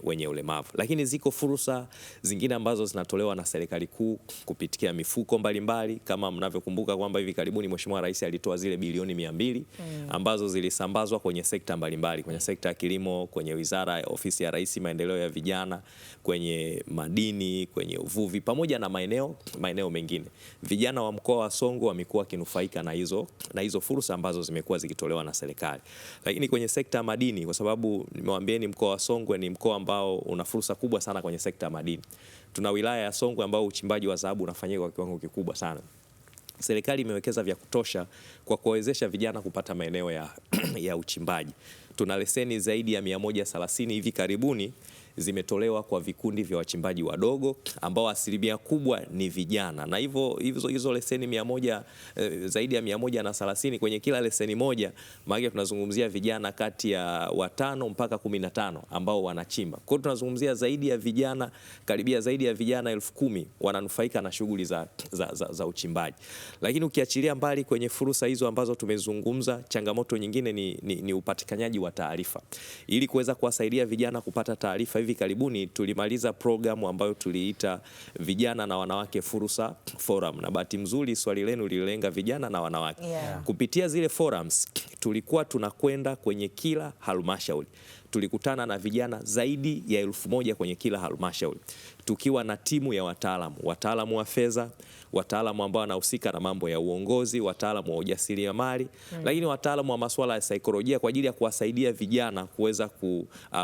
wenye ulemavu. Lakini ziko fursa zingine ambazo zinatolewa na serikali kuu kupitia mifuko mbalimbali. Kama mnavyokumbuka kwamba hivi karibuni Mheshimiwa Rais alitoa zile bilioni 200 ambazo zilisambazwa kwenye sekta mbalimbali, kwenye sekta ya kilimo, kwenye wizara, ofisi ya Rais, maendeleo ya vijana, kwenye madini, kwenye uvuvi, pamoja na maeneo mengine. Vijana wa mkoa wa Songwe wamekuwa kinufaika na hizo fursa ambazo zimekuwa zikitolewa na serikali. Lakini kwenye sekta ya madini, kwa sababu nimewaambieni mkoa wa Songwe ni mkoa ambao una fursa kubwa sana kwenye sekta ya madini. Tuna wilaya ya Songwe ambao uchimbaji wa dhahabu unafanyika kwa kiwango kikubwa sana. Serikali imewekeza vya kutosha kwa kuwawezesha vijana kupata maeneo ya uchimbaji. Tuna leseni zaidi ya 130 hivi karibuni zimetolewa kwa vikundi vya wachimbaji wadogo ambao asilimia kubwa ni vijana, na hizo leseni 100 zaidi ya 130 kwenye kila leseni moja, maana tunazungumzia vijana kati ya 5 mpaka 15 ambao wanachimba. Kwa hiyo tunazungumzia zaidi ya vijana, karibia zaidi ya vijana 10,000 wananufaika na shughuli za uchimbaji. Lakini ukiachilia mbali kwenye fursa hizo ambazo tumezungumza, changamoto nyingine ni upatikanaji wa taarifa. Ili kuweza kuwasaidia vijana kupata taarifa, hivi karibuni tulimaliza programu ambayo tuliita Vijana na Wanawake Fursa Forum, na bahati nzuri swali lenu lililenga vijana na wanawake. Kupitia zile forums tulikuwa tunakwenda kwenye kila halmashauri, tulikutana na vijana zaidi ya 1,000 kwenye kila halmashauri, tukiwa na timu ya wataalamu wa fedha, wataalamu ambao wanahusika na mambo ya uongozi, wataalamu wa ujasiriamali, lakini wataalamu wa masuala ya saikolojia kwa ajili ya kuwasaidia vijana kuweza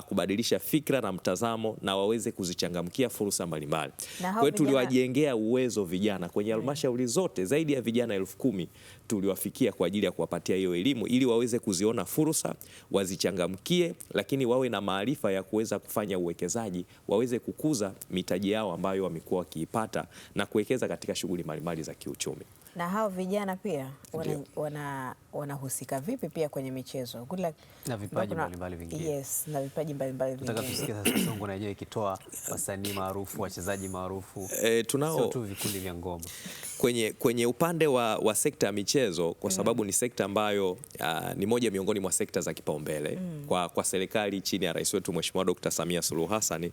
kubadilisha fikra na mtazamo na waweze kuzichangamkia fursa mbalimbali. Kwa hiyo tuliwajengea uwezo vijana kwenye halmashauri zote, zaidi ya vijana 10,000 tuliwafikia kwa ajili ya kuwapatia hiyo elimu ili waweze kuziona fursa, wazichangamkie, lakini wawe na maarifa ya kuweza kufanya uwekezaji, waweze kukuza mitaji yao ambayo wamekuwa wakiipata na kuwekeza katika shughuli mbalimbali za kiuchumi. Na hao vijana pia wanahusika vipi pia kwenye michezo? Good luck. Na vipaji mbalimbali vingine. Yes, na vipaji mbalimbali vingine. Nataka tusikie sasa Songwe na yenyewe ikitoa wasanii maarufu, wachezaji maarufu. Tunao sio tu vikundi vya ngoma. Kwenye upande wa sekta ya michezo, kwa sababu ni sekta ambayo ni moja miongoni mwa sekta za kipaumbele kwa serikali chini ya rais wetu Mheshimiwa Dr. Samia Suluhu Hassan,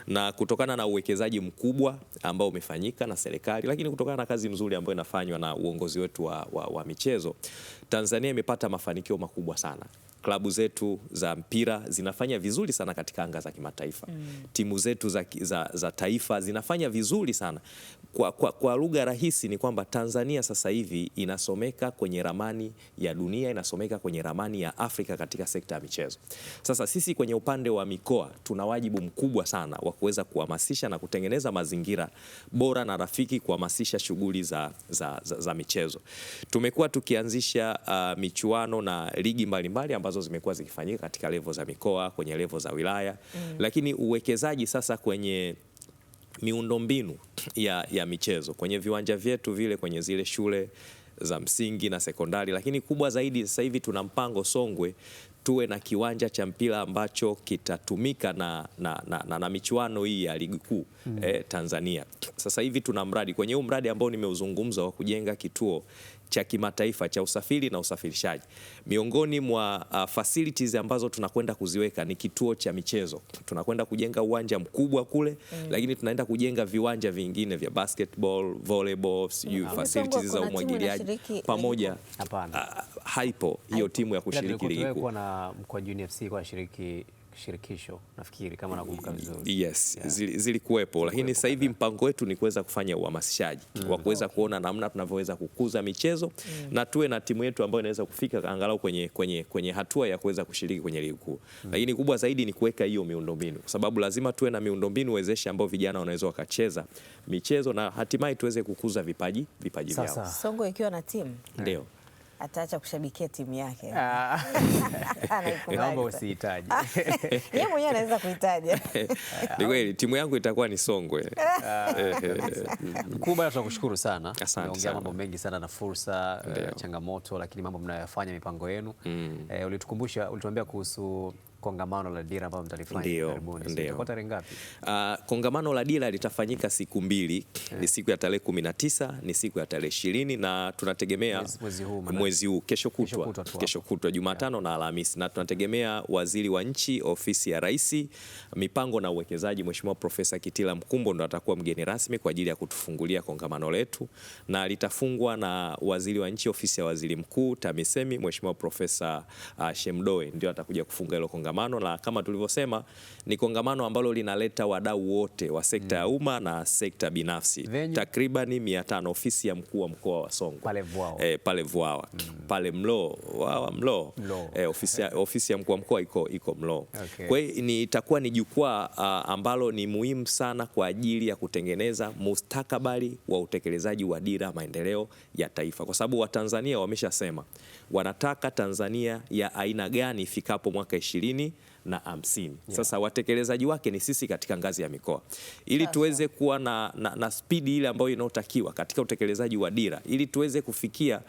na kutokana na uwekezaji mkubwa ambao umefanyika na serikali, lakini kutokana na kazi nzuri ambayo inafanywa na uongozi wetu wa michezo, Tanzania imepata mafanikio makubwa sana. Klabu zetu za mpira zinafanya vizuri sana katika anga za kimataifa. Timu zetu za taifa zinafanya vizuri sana. Kwa lugha rahisi ni kwamba Tanzania sasa hivi inasomeka kwenye ramani ya dunia, inasomeka kwenye ramani ya Afrika katika sekta ya michezo. Sasa sisi kwenye upande wa mikoa tuna wajibu mkubwa sana wa kuweza kuhamasisha na kutengeneza mazingira bora na rafiki kuhamasisha shughuli za michezo. Tumekuwa tukianzisha michuano na ligi mbalimbali ambazo zimekuwa zikifanyika katika levo za mikoa, kwenye levo za wilaya, lakini uwekezaji sasa kwenye miundombinu ya michezo, kwenye viwanja vyetu vile, kwenye zile shule za msingi na sekondari, lakini kubwa zaidi sasa hivi tuna mpango Songwe tuwe na kiwanja cha mpira ambacho kitatumika na michuano hii ya ligi kuu Tanzania. Sasa hivi tuna mradi, kwenye huu mradi ambao nimeuzungumza wa kujenga kituo cha kimataifa cha usafiri na usafirishaji. Miongoni mwa facilities ambazo tunakwenda kuziweka ni kituo cha michezo. Tunakwenda kujenga uwanja mkubwa kule, lakini tunaenda kujenga viwanja vingine vya basketball, volleyball, facilities za umwagiliaji pamoja. Haipo hiyo timu ya kushiriki ligi kuu. Na Mkwajuni FC kwa shirikisho nafikiri kama nakumbuka vizuri. Yes, zilikuwepo, lakini sasa hivi mpango wetu ni kuweza kufanya uhamasishaji wa kuweza kuona namna tunavyoweza kukuza michezo na tuwe na timu yetu ambayo inaweza kufika angalau kwenye hatua ya kuweza kushiriki kwenye ligi kuu. Lakini kubwa zaidi ni kuweka hiyo miundombinu, kwa sababu lazima tuwe na miundombinu wezeshi ambao vijana wanaweza wakacheza michezo na hatimaye tuweze kukuza vipaji vyao. Songwe ikiwa na timu ndio ataacha kushabikia timu yake. Naomba usihitaji. Yeye mwenyewe anaweza kuhitaja. Ni kweli timu yangu itakuwa ni Songwe. Mkubwa, tunakushukuru sana. Umeongea mambo mengi sana na fursa, changamoto, lakini mambo mnayoyafanya, mipango yenu. Ulitukumbusha, ulituambia kuhusu kongamano la dira ambalo mtalifanya karibuni. Itakuwa tarehe ngapi? Kongamano la dira litafanyika siku mbili. Ni siku ya tarehe 19, ni siku ya tarehe 20 na tunategemea mwezi huu kesho kutwa Jumatano na Alhamisi, na tunategemea waziri wa nchi ofisi ya Rais mipango na uwekezaji Mheshimiwa Profesa Kitila Mkumbo ndo atakuwa mgeni rasmi kwa ajili ya kutufungulia kongamano letu, na litafungwa na waziri wa nchi ofisi ya waziri mkuu TAMISEMI Mheshimiwa Profesa Shemdoe ndio atakuja kufunga hilo kongamano. Na kama tulivyosema ni kongamano ambalo linaleta wadau wote wa sekta ya umma na sekta binafsi takriban 500. Ofisi ya mkuu wa mkoa wa Songwe pale Vwawa pale Mlo ofisi ya mkuu wa mkoa iko Mlo. Kwa hiyo itakuwa ni jukwaa ambalo ni muhimu sana kwa ajili ya kutengeneza mustakabali wa utekelezaji wa dira maendeleo ya taifa, kwa sababu Watanzania wameshasema wanataka Tanzania ya aina gani ifikapo mwaka 2050. Sasa watekelezaji wake ni sisi katika ngazi ya mikoa, ili tuweze kuwa na spidi ile ambayo inayotakiwa katika utekelezaji wa dira, ili tuweze kufikia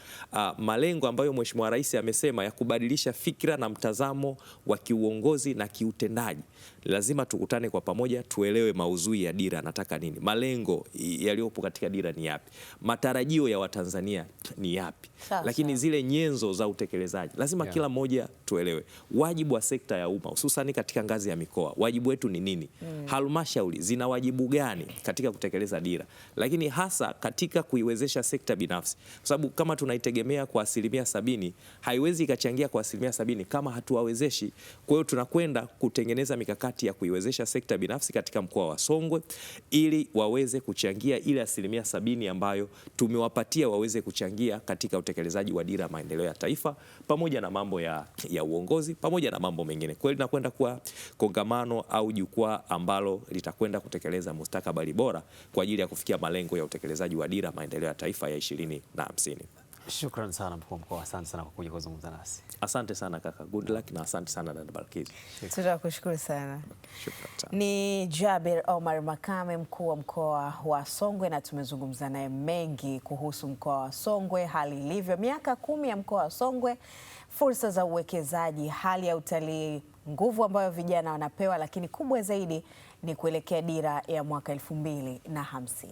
malengo ambayo Mheshimiwa Rais amesema ya kubadilisha fikra na mtazamo wa kiuongozi na kiutendaji. Lazima tukutane kwa pamoja, tuelewe maudhui ya dira nataka nini, malengo yaliyopo katika dira ni yapi, matarajio ya Watanzania ni yapi, lakini zile nyenzo za utekelezaji lazima kila mmoja tuelewe. Wajibu wa sekta ya umma hususani katika ngazi ya mikoa, wajibu wetu ni nini? Halmashauri zina wajibu gani katika kutekeleza dira, lakini hasa katika kuiwezesha sekta binafsi, kwa sababu kama tunaitegemea kwa 70%, haiwezi ikachangia kwa 70% kama hatuwawezeshi. Kwa hiyo tunakwenda kutengeneza mikakati ya kuiwezesha sekta binafsi katika mkoa wa Songwe ili waweze kuchangia ile 70% ambayo tumewapatia waweze kuchangia katika utekelezaji wa dira maendeleo ya taifa, pamoja na mambo ya uongozi, pamoja na mambo mengine. Kwa hiyo linakwenda kuwa kongamano au jukwaa ambalo litakwenda kutekeleza mustakabali bora kwa ajili ya kufikia malengo ya utekelezaji wa dira maendeleo ya taifa ya 2050. Shukrani sana mkuu wa mkoa, asante sana kwa kuja kuzungumza nasi. Asante sana kaka, good luck na asante sana dada Balkiz. Tunakushukuru sana. Shukrani sana. Ni Jabir Omar Makame, mkuu wa mkoa wa Songwe, na tumezungumza naye mengi kuhusu mkoa wa Songwe, hali ilivyo, miaka 10 ya mkoa wa Songwe, fursa za uwekezaji, hali ya utalii, nguvu ambayo vijana wanapewa, lakini kubwa zaidi ni kuelekea dira ya mwaka 2050.